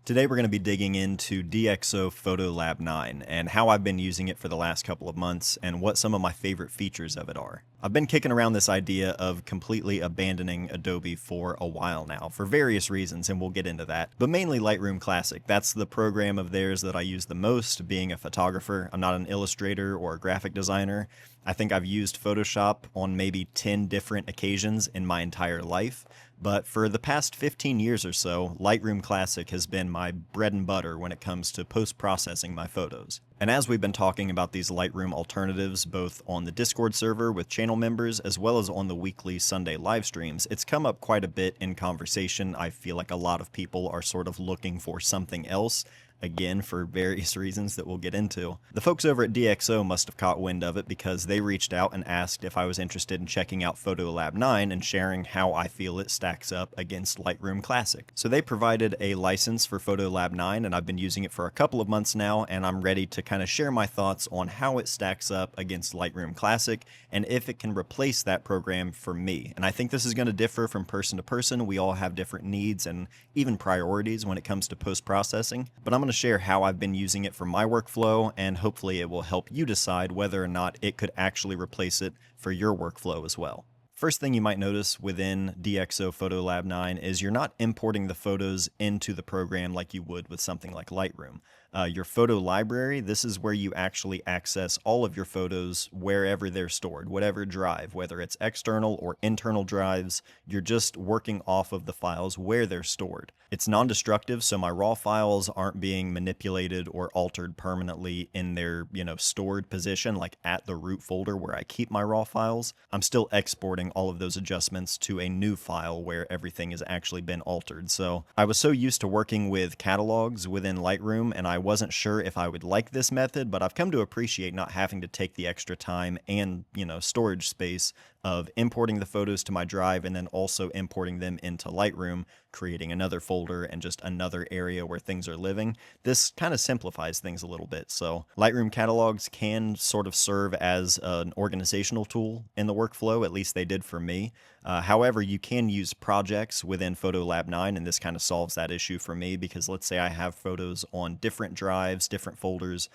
Today we're going to be digging into DxO PhotoLab 9 and how I've been using it for the last couple of months and what some of my favorite features of it are. I've been kicking around this idea of completely abandoning Adobe for a while now for various reasons, and we'll get into that. But mainly Lightroom Classic. That's the program of theirs that I use the most being a photographer. I'm not an illustrator or a graphic designer. I think I've used Photoshop on maybe 10 different occasions in my entire life. But for the past 15 years or so, Lightroom Classic has been my bread and butter when it comes to post-processing my photos. And as we've been talking about these Lightroom alternatives, both on the Discord server with channel members, as well as on the weekly Sunday live streams, it's come up quite a bit in conversation. I feel like a lot of people are sort of looking for something else, again, for various reasons that we'll get into. The folks over at DxO must have caught wind of it because they reached out and asked if I was interested in checking out PhotoLab 9 and sharing how I feel it stacks up against Lightroom Classic. So they provided a license for PhotoLab 9, and I've been using it for a couple of months now, and I'm ready to kind of share my thoughts on how it stacks up against Lightroom Classic and if it can replace that program for me. And I think this is going to differ from person to person. We all have different needs and even priorities when it comes to post-processing, but I'm going to share how I've been using it for my workflow, and hopefully it will help you decide whether or not it could actually replace it for your workflow as well. First thing you might notice within DxO PhotoLab 9 is you're not importing the photos into the program like you would with something like Lightroom. Your photo library, this is where you actually access all of your photos wherever they're stored, whatever drive, whether it's external or internal drives, you're just working off of the files where they're stored. It's non-destructive, so my raw files aren't being manipulated or altered permanently in their, stored position, like at the root folder where I keep my raw files. I'm still exporting all of those adjustments to a new file where everything has actually been altered. So I was so used to working with catalogs within Lightroom, and I wasn't sure if I would like this method, but I've come to appreciate not having to take the extra time and, storage space of importing the photos to my drive and then also importing them into Lightroom, creating another folder and just another area where things are living. This kind of simplifies things a little bit. So Lightroom catalogs can sort of serve as an organizational tool in the workflow, at least they did for me. However, you can use projects within PhotoLab 9, and this kind of solves that issue for me because let's say I have photos on different drives, different folders,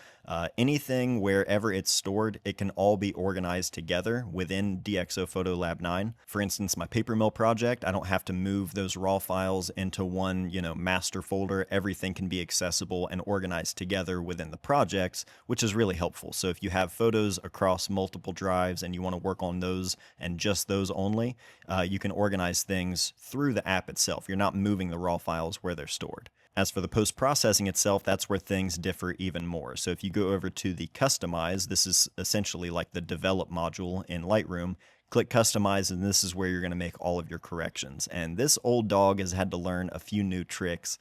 anything wherever it's stored, it can all be organized together within DxO PhotoLab 9. For instance, my paper mill project, I don't have to move those raw files into one, master folder. Everything can be accessible and organized together within the projects, which is really helpful. So if you have photos across multiple drives and you want to work on those and just those only, you can organize things through the app itself. You're not moving the raw files where they're stored. As for the post-processing itself, that's where things differ even more. So if you go over to the Customize, this is essentially like the Develop module in Lightroom. Click Customize, and this is where you're going to make all of your corrections. And this old dog has had to learn a few new tricks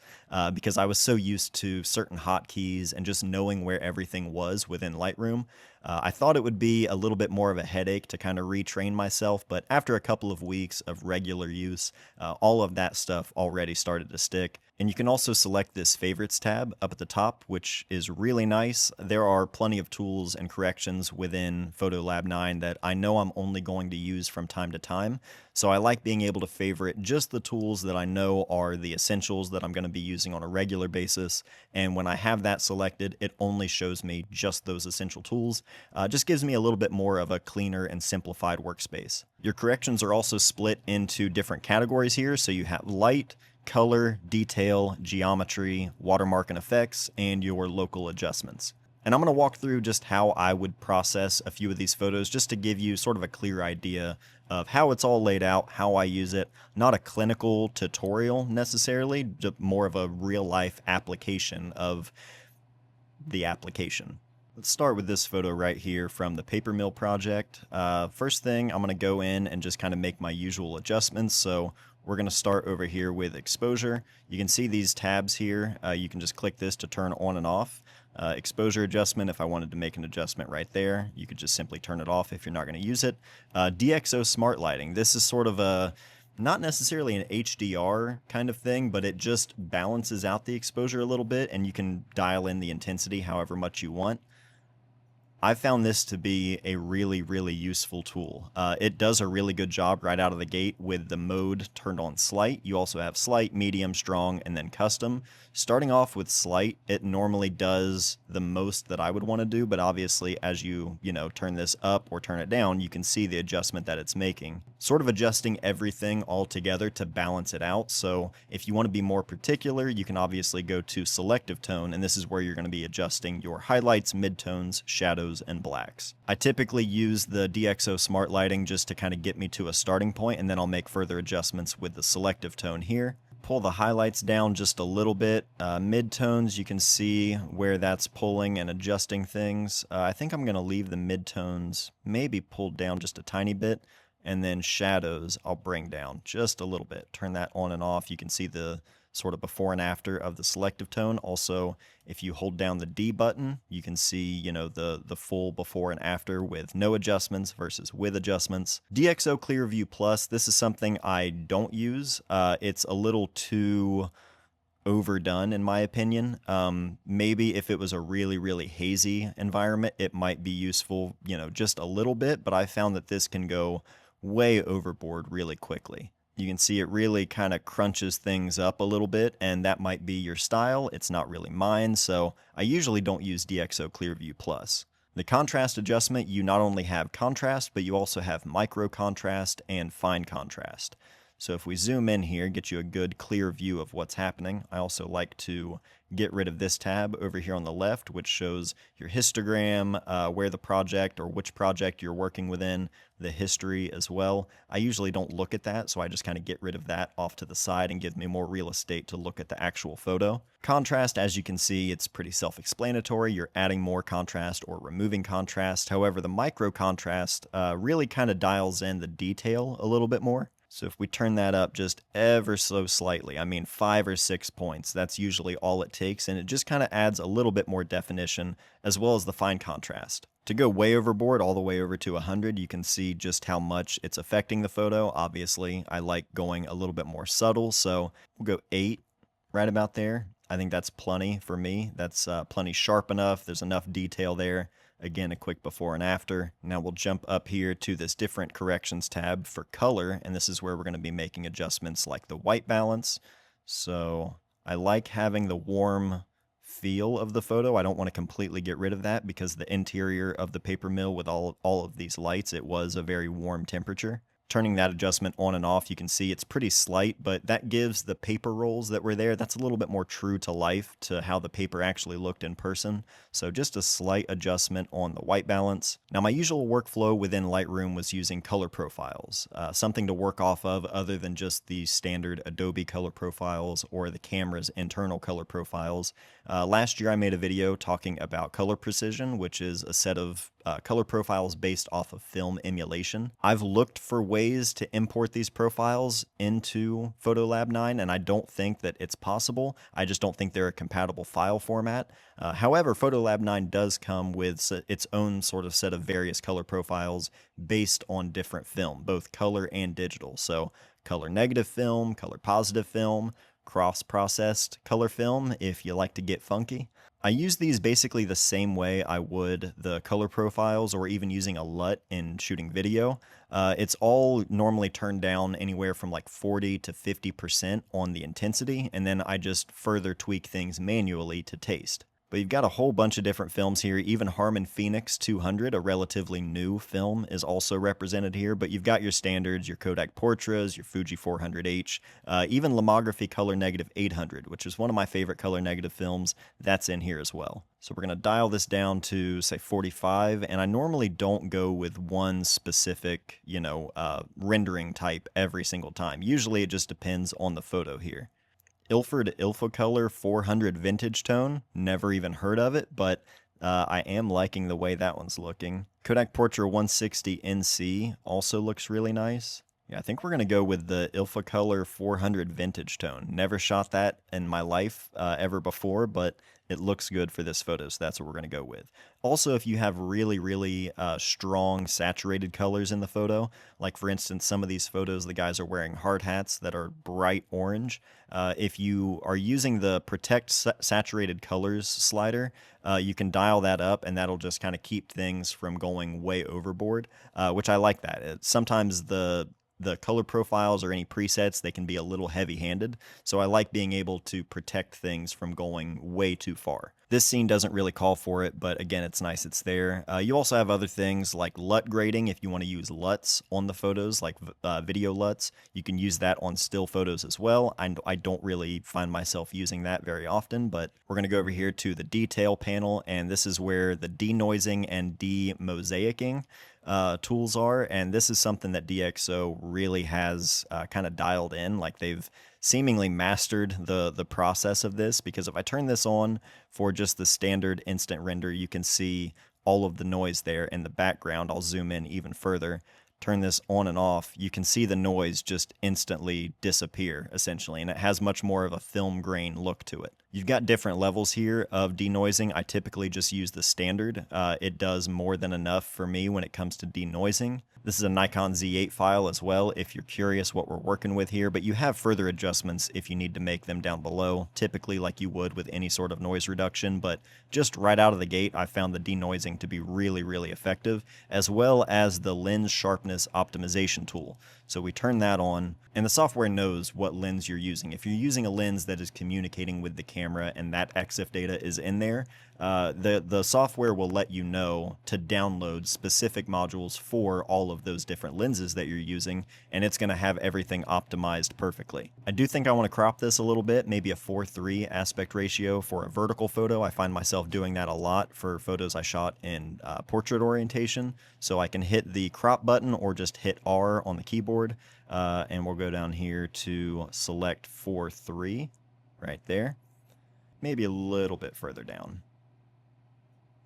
because I was so used to certain hotkeys and just knowing where everything was within Lightroom. I thought it would be a little bit more of a headache to kind of retrain myself, but after a couple of weeks of regular use, all of that stuff already started to stick. And you can also select this Favorites tab up at the top, which is really nice. There are plenty of tools and corrections within PhotoLab 9 that I know I'm only going to use from time to time. So I like being able to favorite just the tools that I know are the essentials that I'm going to be using on a regular basis. And when I have that selected, it only shows me just those essential tools. Just gives me a little bit more of a cleaner and simplified workspace. Your corrections are also split into different categories here. So you have light, color, detail, geometry, watermark and effects, and your local adjustments. And I'm going to walk through just how I would process a few of these photos just to give you sort of a clear idea of how it's all laid out, how I use it. Not a clinical tutorial necessarily, just more of a real life application of the application. Let's start with this photo right here from the paper mill project. First thing, I'm going to go in and just kind of make my usual adjustments. So we're going to start over here with exposure. You can see these tabs here. You can just click this to turn on and off. Exposure adjustment, if I wanted to make an adjustment right there, you could just simply turn it off if you're not going to use it. DxO Smart Lighting. This is sort of a not necessarily an HDR kind of thing, but it just balances out the exposure a little bit, and you can dial in the intensity however much you want. I found this to be a really, really useful tool. It does a really good job right out of the gate with the mode turned on slight. You also have slight, medium, strong, and then custom. Starting off with slight, it normally does the most that I would want to do, but obviously as you know, turn this up or turn it down, you can see the adjustment that it's making. Sort of adjusting everything all together to balance it out. So if you want to be more particular, you can obviously go to selective tone, and this is where you're going to be adjusting your highlights, midtones, shadows, and blacks. I typically use the DxO Smart Lighting just to kind of get me to a starting point, and then I'll make further adjustments with the selective tone here. Pull the highlights down just a little bit. Midtones, you can see where that's pulling and adjusting things. I think I'm going to leave the midtones maybe pulled down just a tiny bit, and then shadows I'll bring down just a little bit. Turn that on and off. You can see the sort of before and after of the selective tone. Also, if you hold down the D button, you can see, you know, the full before and after with no adjustments versus with adjustments. DxO Clearview Plus, this is something I don't use. It's a little too overdone in my opinion. Maybe if it was a really, really hazy environment, it might be useful, you know, just a little bit, but I found that this can go way overboard really quickly. You can see it really kind of crunches things up a little bit, and that might be your style. It's not really mine, so I usually don't use DxO Clearview Plus. The contrast adjustment, you not only have contrast, but you also have micro contrast and fine contrast. So if we zoom in here, get you a good clear view of what's happening. I also like to get rid of this tab over here on the left, which shows your histogram, where the project or which project you're working within, the history as well. I usually don't look at that, so I just kind of get rid of that off to the side and give me more real estate to look at the actual photo. Contrast, as you can see, it's pretty self-explanatory. You're adding more contrast or removing contrast. However, the micro contrast really kind of dials in the detail a little bit more. So if we turn that up just ever so slightly, I mean 5 or 6 points, that's usually all it takes, and it just kind of adds a little bit more definition as well as the fine contrast. To go way overboard, all the way over to 100, you can see just how much it's affecting the photo. Obviously, I like going a little bit more subtle, so we'll go 8 right about there. I think that's plenty for me. That's plenty sharp enough. There's enough detail there. Again, a quick before and after. Now we'll jump up here to this different corrections tab for color, and this is where we're going to be making adjustments like the white balance. So I like having the warm feel of the photo. I don't want to completely get rid of that because the interior of the paper mill with all of these lights, it was a very warm temperature. Turning that adjustment on and off, you can see it's pretty slight, but that gives the paper rolls that were there, that's a little bit more true to life to how the paper actually looked in person. So just a slight adjustment on the white balance. Now my usual workflow within Lightroom was using color profiles, something to work off of other than just the standard Adobe color profiles or the camera's internal color profiles. Last year I made a video talking about color precision, which is a set of color profiles based off of film emulation. I've looked for ways to import these profiles into PhotoLab 9, and I don't think that it's possible. I just don't think they're a compatible file format. However, PhotoLab 9 does come with its own sort of set of various color profiles based on different film, both color and digital. So color negative film, color positive film, cross-processed color film if you like to get funky. I use these basically the same way I would the color profiles or even using a LUT in shooting video. It's all normally turned down anywhere from like 40 to 50% on the intensity, and then I just further tweak things manually to taste. But you've got a whole bunch of different films here. Even Harman Phoenix 200, a relatively new film, is also represented here. But you've got your standards, your Kodak Portras, your Fuji 400H, even Lomography Color Negative 800, which is one of my favorite color negative films. That's in here as well. So we're going to dial this down to, say, 45. And I normally don't go with one specific, rendering type every single time. Usually it just depends on the photo here. Ilford Ilfocolor 400 Vintage Tone, never even heard of it, but I am liking the way that one's looking. Kodak Portra 160 NC also looks really nice. Yeah, I think we're gonna go with the Ilfa Color 400 Vintage Tone. Never shot that in my life ever before, but it looks good for this photo, so that's what we're gonna go with. Also, if you have really strong saturated colors in the photo, like for instance, some of these photos, the guys are wearing hard hats that are bright orange. If you are using the Protect Saturated Colors slider, you can dial that up, and that'll just kind of keep things from going way overboard, which I like that. Sometimes the color profiles or any presets, they can be a little heavy-handed, so I like being able to protect things from going way too far. This scene doesn't really call for it, but again, it's nice it's there. You also have other things like LUT grading if you want to use LUTs on the photos, like video LUTs. You can use that on still photos as well. I don't really find myself using that very often, but we're going to go over here to the detail panel, and this is where the denoising and demosaicing tools are, and this is something that DxO really has kind of dialed in. Like they've seemingly mastered the process of this, because if I turn this on for just the standard instant render, you can see all of the noise there in the background. I'll zoom in even further. Turn this on and off, you can see the noise just instantly disappear, essentially, and it has much more of a film grain look to it. You've got different levels here of denoising. I typically just use the standard. It does more than enough for me when it comes to denoising. This is a Nikon Z8 file as well, if you're curious what we're working with here, but you have further adjustments if you need to make them down below, typically like you would with any sort of noise reduction, but just right out of the gate, I found the denoising to be really effective, as well as the lens sharpness optimization tool. So we turn that on, and the software knows what lens you're using. If you're using a lens that is communicating with the camera and that EXIF data is in there, the software will let you know to download specific modules for all of those different lenses that you're using, and it's going to have everything optimized perfectly. I do think I want to crop this a little bit, maybe a 4:3 aspect ratio for a vertical photo. I find myself doing that a lot for photos I shot in portrait orientation, so I can hit the crop button or just hit R on the keyboard, and we'll go down here to select 4:3 right there, maybe a little bit further down.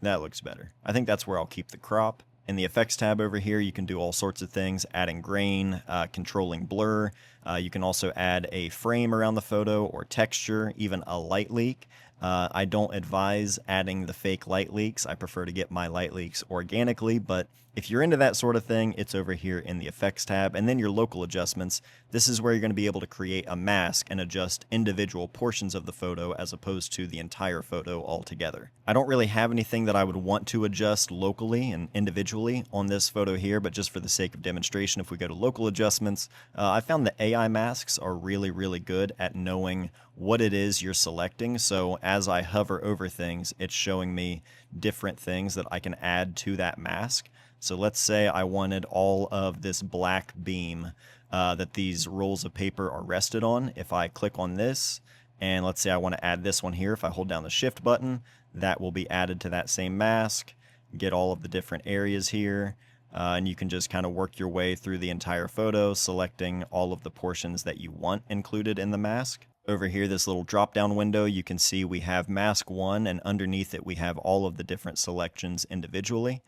That looks better. I think that's where I'll keep the crop. In the effects tab over here, you can do all sorts of things, adding grain, controlling blur. You can also add a frame around the photo or texture, even a light leak. I don't advise adding the fake light leaks. I prefer to get my light leaks organically, but if you're into that sort of thing, it's over here in the effects tab. And then your local adjustments. This is where you're going to be able to create a mask and adjust individual portions of the photo as opposed to the entire photo altogether. I don't really have anything that I would want to adjust locally and individually on this photo here, but just for the sake of demonstration, if we go to local adjustments, I found the AI masks are really good at knowing what it is you're selecting. So as I hover over things, it's showing me different things that I can add to that mask. So let's say I wanted all of this black beam that these rolls of paper are rested on. If I click on this, and let's say I want to add this one here, if I hold down the shift button, that will be added to that same mask. Get all of the different areas here, and you can just kind of work your way through the entire photo, selecting all of the portions that you want included in the mask. Over here, this little drop-down window, you can see we have mask 1, and underneath it we have all of the different selections individually.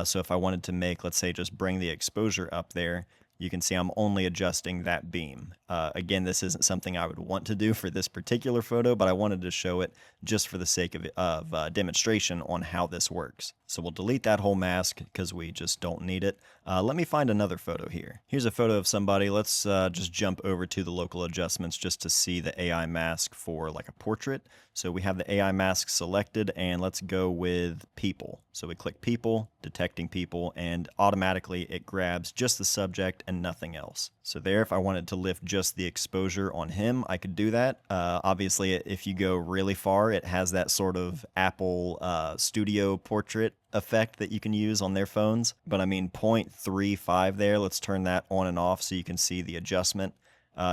So if I wanted to make, let's say, just bring the exposure up there, you can see I'm only adjusting that beam. Again, this isn't something I would want to do for this particular photo, but I wanted to show it just for the sake of demonstration on how this works. So we'll delete that whole mask because we just don't need it. Let me find another photo here. Here's a photo of somebody. Let's just jump over to the local adjustments just to see the AI mask for like a portrait. So we have the AI mask selected, and let's go with people. So we click people, detecting people, and automatically it grabs just the subject and nothing else. So there, if I wanted to lift just the exposure on him, I could do that. Obviously, if you go really far, it has that sort of Apple Studio portrait effect that you can use on their phones. But I mean 0.35 there, let's turn that on and off so you can see the adjustment.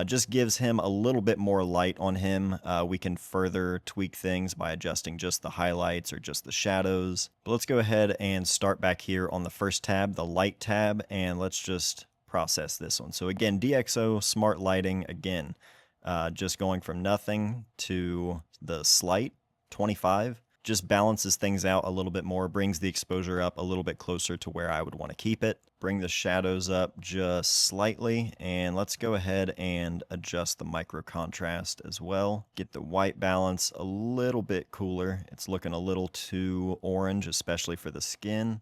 Just gives him a little bit more light on him. We can further tweak things by adjusting just the highlights or just the shadows. But let's go ahead and start back here on the first tab, the light tab, and let's just process this one. So again, DxO Smart Lighting, again, just going from nothing to the slight, 25. Just balances things out a little bit more, brings the exposure up a little bit closer to where I would want to keep it. Bring the shadows up just slightly, and let's go ahead and adjust the micro contrast as well. Get the white balance a little bit cooler. It's looking a little too orange, especially for the skin.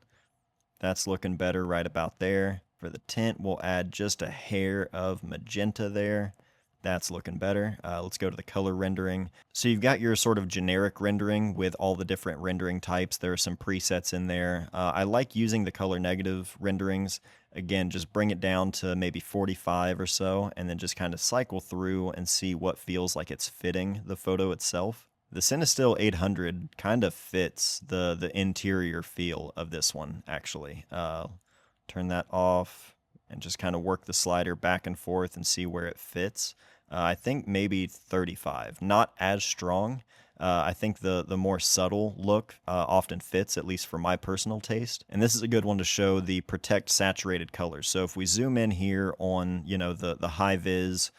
That's looking better right about there. For the tint, we'll add just a hair of magenta there. That's looking better. Let's go to the color rendering. So you've got your sort of generic rendering with all the different rendering types. There are some presets in there. I like using the color negative renderings. Again, just bring it down to maybe 45 or so, and then just kind of cycle through and see what feels like it's fitting the photo itself. The Cinestill 800 kind of fits the interior feel of this one, actually. Turn that off and just kind of work the slider back and forth and see where it fits. I think maybe 35, not as strong. I think the more subtle look often fits, at least for my personal taste. And this is a good one to show the protect saturated colors. So if we zoom in here on, you know, the high vis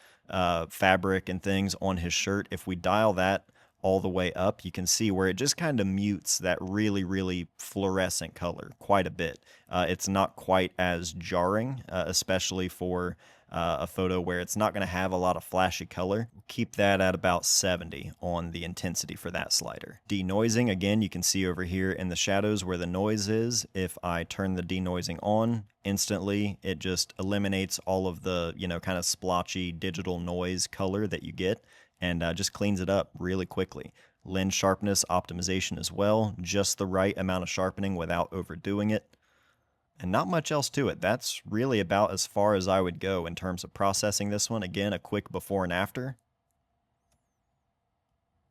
fabric and things on his shirt, if we dial that all the way up, you can see where it just kind of mutes that really, really fluorescent color quite a bit. It's not quite as jarring, especially for a photo where it's not going to have a lot of flashy color. Keep that at about 70 on the intensity for that slider. Denoising, again, you can see over here in the shadows where the noise is. If I turn the denoising on, instantly it just eliminates all of the, you know, kind of splotchy digital noise color that you get, and just cleans it up really quickly. Lens sharpness optimization as well, just the right amount of sharpening without overdoing it. And not much else to it. That's really about as far as I would go in terms of processing this one. Again, a quick before and after.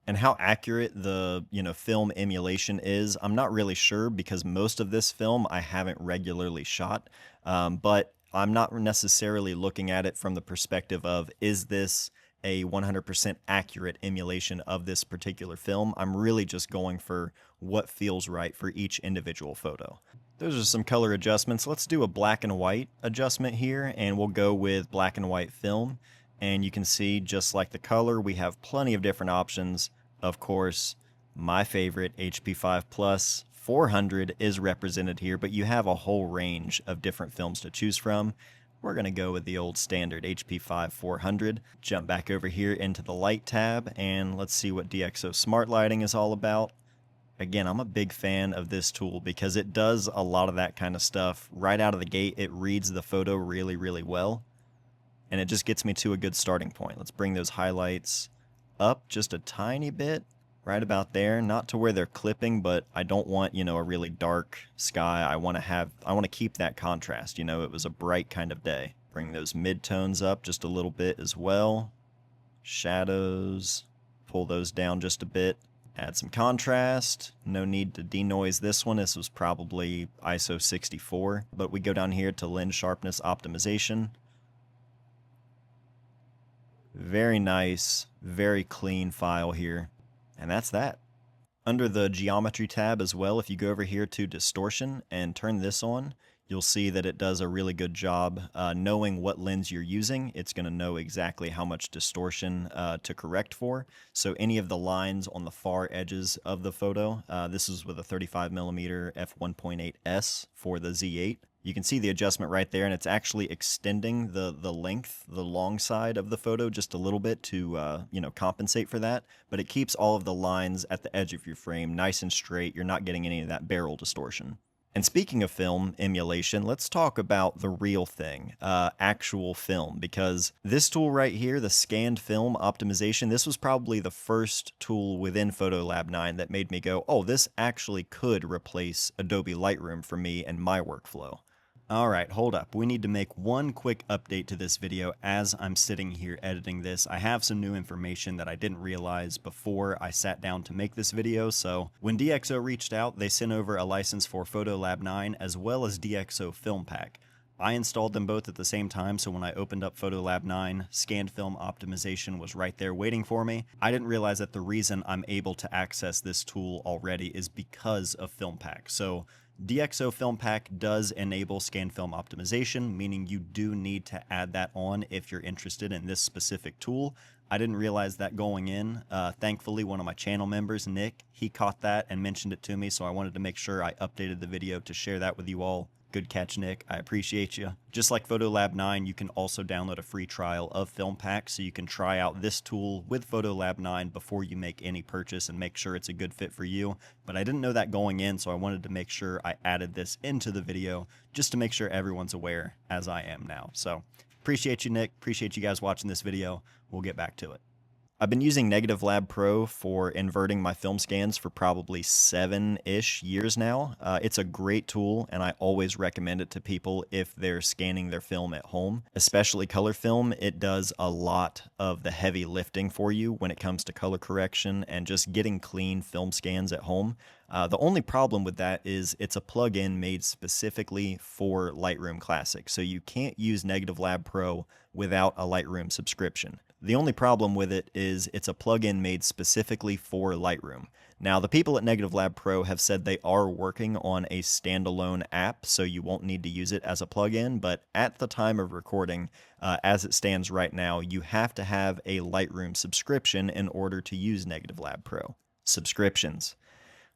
And how accurate the, you know, film emulation is, I'm not really sure, because most of this film I haven't regularly shot. But I'm not necessarily looking at it from the perspective of, is this a 100% accurate emulation of this particular film? I'm really just going for what feels right for each individual photo. Those are some color adjustments. Let's do a black and white adjustment here, and we'll go with black and white film. And you can see, just like the color, we have plenty of different options. Of course, my favorite, HP5 Plus 400 is represented here, but you have a whole range of different films to choose from. We're going to go with the old standard HP5 400. Jump back over here into the light tab, and let's see what DxO Smart Lighting is all about. Again, I'm a big fan of this tool because it does a lot of that kind of stuff. Right out of the gate, it reads the photo really, really well. And it just gets me to a good starting point. Let's bring those highlights up just a tiny bit, right about there. Not to where they're clipping, but I don't want, you know, a really dark sky. I want to keep that contrast. You know, it was a bright kind of day. Bring those midtones up just a little bit as well. Shadows, pull those down just a bit. Add some contrast. No need to denoise this one. This was probably ISO 64. But we go down here to lens sharpness optimization. Very nice, very clean file here. And that's that. Under the geometry tab as well, if you go over here to distortion and turn this on, you'll see that it does a really good job knowing what lens you're using. It's going to know exactly how much distortion to correct for. So any of the lines on the far edges of the photo, this is with a 35mm f1.8s for the Z8. You can see the adjustment right there, and it's actually extending the length, the long side of the photo just a little bit to you know, compensate for that. But it keeps all of the lines at the edge of your frame nice and straight. You're not getting any of that barrel distortion. And speaking of film emulation, let's talk about the real thing, actual film, because this tool right here, the scanned film optimization, this was probably the first tool within PhotoLab 9 that made me go, oh, this actually could replace Adobe Lightroom for me and my workflow. Alright, hold up. We need to make one quick update to this video as I'm sitting here editing this. I have some new information that I didn't realize before I sat down to make this video. So when DxO reached out, they sent over a license for PhotoLab 9 as well as DxO Film Pack. I installed them both at the same time, so when I opened up PhotoLab 9, scanned film optimization was right there waiting for me. I didn't realize that the reason I'm able to access this tool already is because of Film Pack. So DxO Film Pack does enable scan film optimization, meaning you do need to add that on if you're interested in this specific tool. I didn't realize that going in. Thankfully, one of my channel members, Nick, he caught that and mentioned it to me, so I wanted to make sure I updated the video to share that with you all. Good catch, Nick. I appreciate you. Just like PhotoLab 9, you can also download a free trial of Film Pack, so you can try out this tool with PhotoLab 9 before you make any purchase and make sure it's a good fit for you. But I didn't know that going in, so I wanted to make sure I added this into the video just to make sure everyone's aware, as I am now. So appreciate you, Nick. Appreciate you guys watching this video. We'll get back to it. I've been using Negative Lab Pro for inverting my film scans for probably 7-ish years now. It's a great tool, and I always recommend it to people if they're scanning their film at home. Especially color film, it does a lot of the heavy lifting for you when it comes to color correction and just getting clean film scans at home. The only problem with that is it's a plugin made specifically for Lightroom Classic, so you can't use Negative Lab Pro without a Lightroom subscription. The only problem with it is it's a plugin made specifically for Lightroom. Now, the people at Negative Lab Pro have said they are working on a standalone app, so you won't need to use it as a plugin, but at the time of recording, as it stands right now, you have to have a Lightroom subscription in order to use Negative Lab Pro. Subscriptions.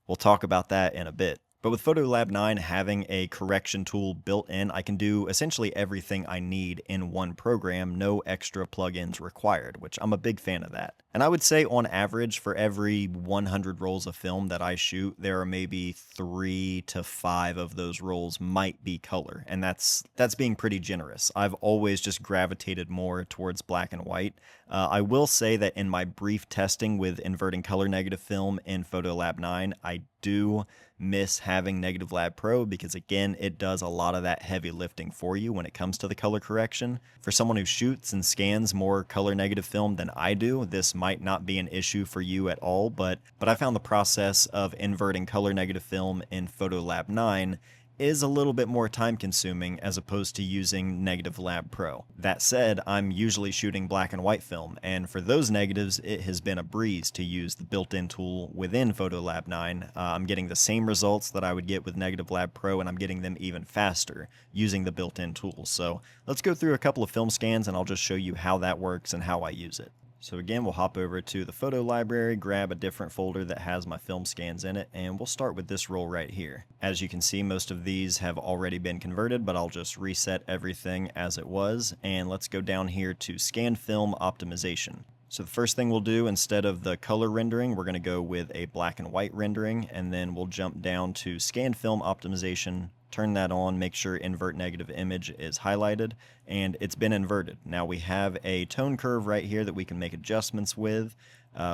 We'll talk about that in a bit. But with PhotoLab 9 having a correction tool built in, I can do essentially everything I need in one program, no extra plugins required, which I'm a big fan of that. And I would say on average, for every 100 rolls of film that I shoot, there are maybe 3 to 5 of those rolls might be color, and that's being pretty generous. I've always just gravitated more towards black and white. I will say that in my brief testing with inverting color negative film in PhotoLab 9, I do miss having Negative Lab Pro because, again, it does a lot of that heavy lifting for you when it comes to the color correction. For someone who shoots and scans more color negative film than I do, this might not be an issue for you at all, but I found the process of inverting color negative film in PhotoLab 9 is a little bit more time consuming as opposed to using Negative Lab Pro. That said, I'm usually shooting black and white film, and for those negatives, it has been a breeze to use the built-in tool within PhotoLab 9. I'm getting the same results that I would get with Negative Lab Pro, and I'm getting them even faster using the built-in tool. So let's go through a couple of film scans, and I'll just show you how that works and how I use it. So again, we'll hop over to the photo library, grab a different folder that has my film scans in it, and we'll start with this roll right here. As you can see, most of these have already been converted, but I'll just reset everything as it was, and let's go down here to Scan Film Optimization. So the first thing we'll do, instead of the color rendering, we're going to go with a black and white rendering, and then we'll jump down to Scan Film Optimization, turn that on, make sure invert negative image is highlighted, and it's been inverted. Now we have a tone curve right here that we can make adjustments with,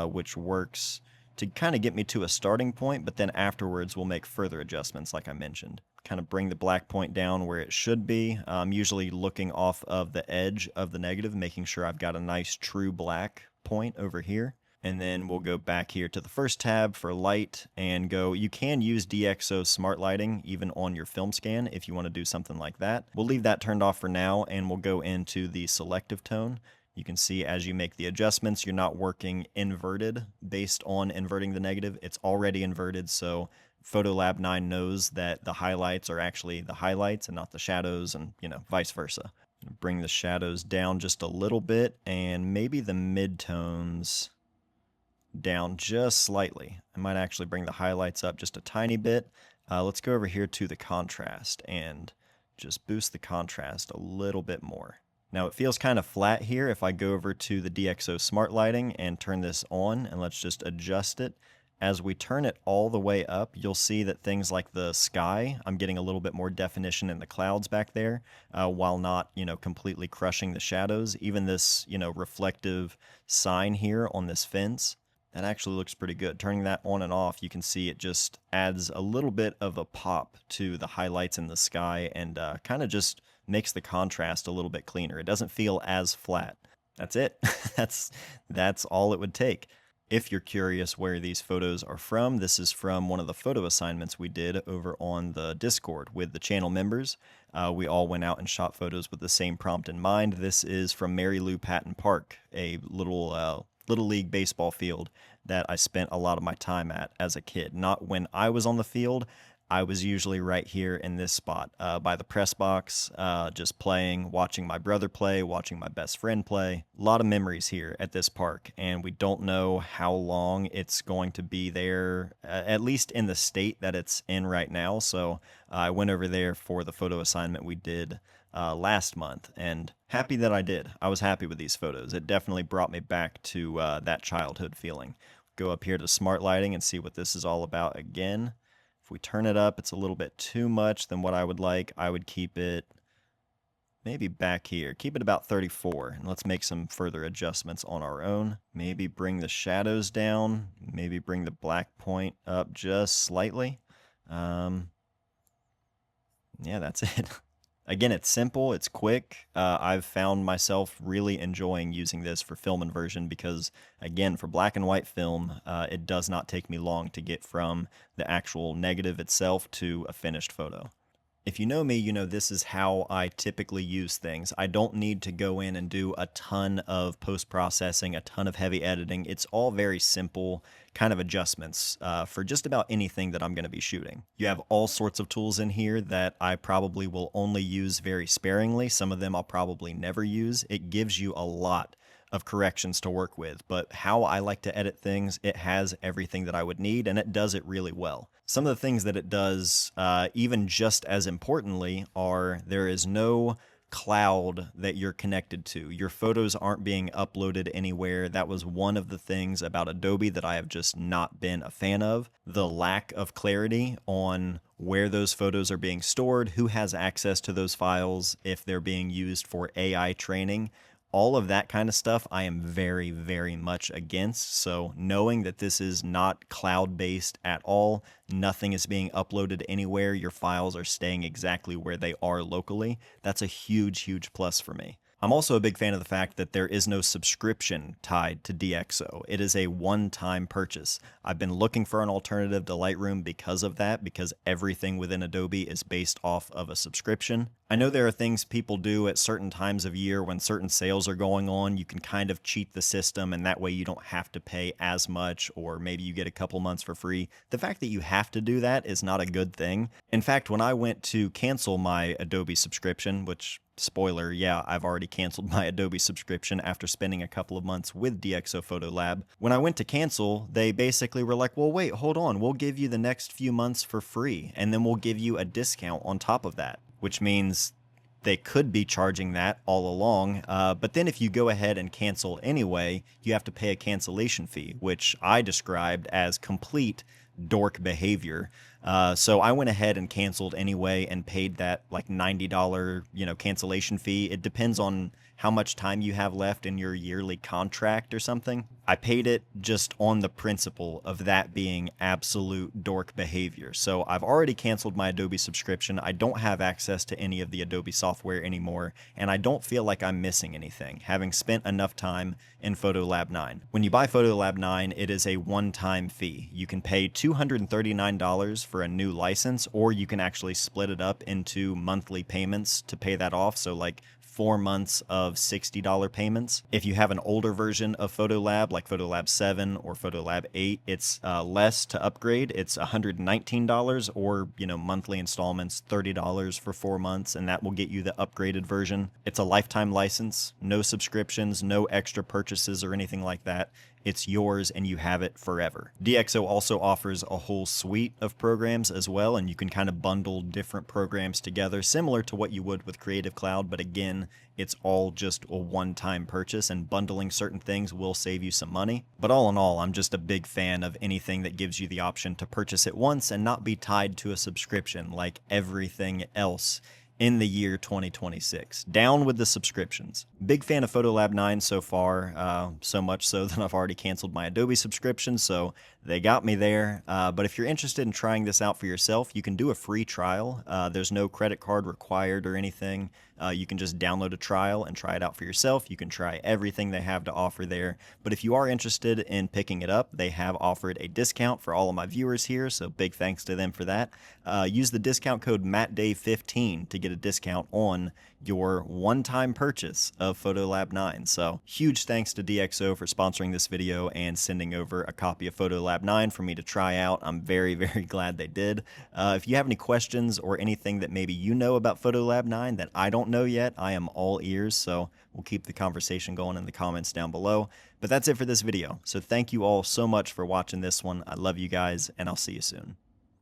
which works to kind of get me to a starting point, but then afterwards we'll make further adjustments like I mentioned. Kind of bring the black point down where it should be. I'm usually looking off of the edge of the negative, making sure I've got a nice true black point over here. And then we'll go back here to the first tab for light and go, you can use DxO smart lighting even on your film scan if you want to do something like that. We'll leave that turned off for now, and we'll go into the selective tone. You can see as you make the adjustments, you're not working inverted based on inverting the negative. It's already inverted, so PhotoLab 9 knows that the highlights are actually the highlights and not the shadows, and vice versa. Bring the shadows down just a little bit, and maybe the midtones down just slightly. I might actually bring the highlights up just a tiny bit. Let's go over here to the contrast and just boost the contrast a little bit more. Now it feels kind of flat here. If I go over to the DxO Smart Lighting and turn this on, and let's just adjust it. As we turn it all the way up, you'll see that things like the sky, I'm getting a little bit more definition in the clouds back there, while not, completely crushing the shadows. Even this, reflective sign here on this fence, that actually looks pretty good. Turning that on and off, you can see it just adds a little bit of a pop to the highlights in the sky and kind of just makes the contrast a little bit cleaner. It doesn't feel as flat. That's it. That's all it would take. If you're curious where these photos are from, this is from one of the photo assignments we did over on the Discord with the channel members. We all went out and shot photos with the same prompt in mind. This is from Mary Lou Patton Park, a little league baseball field that I spent a lot of my time at as a kid. Not when I was on the field. I was usually right here in this spot by the press box, just playing, watching my brother play, watching my best friend play. A lot of memories here at this park, and we don't know how long it's going to be there, at least in the state that it's in right now. So I went over there for the photo assignment we did last month, and happy that I did. I was happy with these photos. It definitely brought me back to that childhood feeling. Go up here to smart lighting and see what this is all about again. If we turn it up, it's a little bit too much than what I would like. I would keep it maybe back here. Keep it about 34, and let's make some further adjustments on our own. Maybe bring the shadows down. Maybe bring the black point up just slightly. Yeah, that's it. Again, it's simple, it's quick. I've found myself really enjoying using this for film inversion because, again, for black and white film, it does not take me long to get from the actual negative itself to a finished photo. If you know me, you know this is how I typically use things. I don't need to go in and do a ton of post-processing, a ton of heavy editing. It's all very simple kind of adjustments for just about anything that I'm going to be shooting. You have all sorts of tools in here that I probably will only use very sparingly. Some of them I'll probably never use. It gives you a lot of corrections to work with, but how I like to edit things, it has everything that I would need, and it does it really well. Some of the things that it does, even just as importantly, are there is no cloud that you're connected to. Your photos aren't being uploaded anywhere. That was one of the things about Adobe that I have just not been a fan of. The lack of clarity on where those photos are being stored, who has access to those files, if they're being used for AI training. All of that kind of stuff I am very, very much against. So knowing that this is not cloud-based at all, nothing is being uploaded anywhere, your files are staying exactly where they are locally, that's a huge, huge plus for me. I'm also a big fan of the fact that there is no subscription tied to DxO. It is a one-time purchase. I've been looking for an alternative to Lightroom because of that, because everything within Adobe is based off of a subscription. I know there are things people do at certain times of year when certain sales are going on. You can kind of cheat the system, and that way you don't have to pay as much, or maybe you get a couple months for free. The fact that you have to do that is not a good thing. In fact, when I went to cancel my Adobe subscription, which spoiler, yeah, I've already canceled my Adobe subscription after spending a couple of months with DxO PhotoLab. When I went to cancel, they basically were like, well, wait, hold on, we'll give you the next few months for free, and then we'll give you a discount on top of that, which means they could be charging that all along. But then if you go ahead and cancel anyway, you have to pay a cancellation fee, which I described as complete dork behavior. So I went ahead and canceled anyway and paid that like $90, cancellation fee. It depends on how much time you have left in your yearly contract or something. I paid it just on the principle of that being absolute dork behavior. So I've already canceled my Adobe subscription. I don't have access to any of the Adobe software anymore, and I don't feel like I'm missing anything, having spent enough time in PhotoLab 9. When you buy PhotoLab 9, it is a one-time fee. You can pay $239 for a new license, or you can actually split it up into monthly payments to pay that off. So like 4 months of $60 payments. If you have an older version of PhotoLab, like PhotoLab 7 or PhotoLab 8, it's less to upgrade. It's $119, or monthly installments, $30 for 4 months, and that will get you the upgraded version. It's a lifetime license, no subscriptions, no extra purchases or anything like that. It's yours and you have it forever. DxO also offers a whole suite of programs as well, and you can kind of bundle different programs together, similar to what you would with Creative Cloud, but again, it's all just a one-time purchase, and bundling certain things will save you some money. But all in all, I'm just a big fan of anything that gives you the option to purchase it once and not be tied to a subscription like everything else in the year 2026. Down with the subscriptions. Big fan of PhotoLab 9 so far, so much so that I've already canceled my Adobe subscription, so they got me there. But if you're interested in trying this out for yourself, you can do a free trial. There's no credit card required or anything. You can just download a trial and try it out for yourself. You can try everything they have to offer there. But if you are interested in picking it up, they have offered a discount for all of my viewers here, so big thanks to them for that. Use the discount code MattDave15 to get a discount on your one-time purchase of PhotoLab 9. So huge thanks to DxO for sponsoring this video and sending over a copy of PhotoLab 9 for me to try out. I'm very, very glad they did. If you have any questions or anything that maybe you know about PhotoLab 9 that I don't know yet, I am all ears, so we'll keep the conversation going in the comments down below. But that's it for this video. So thank you all so much for watching this one. I love you guys, and I'll see you soon.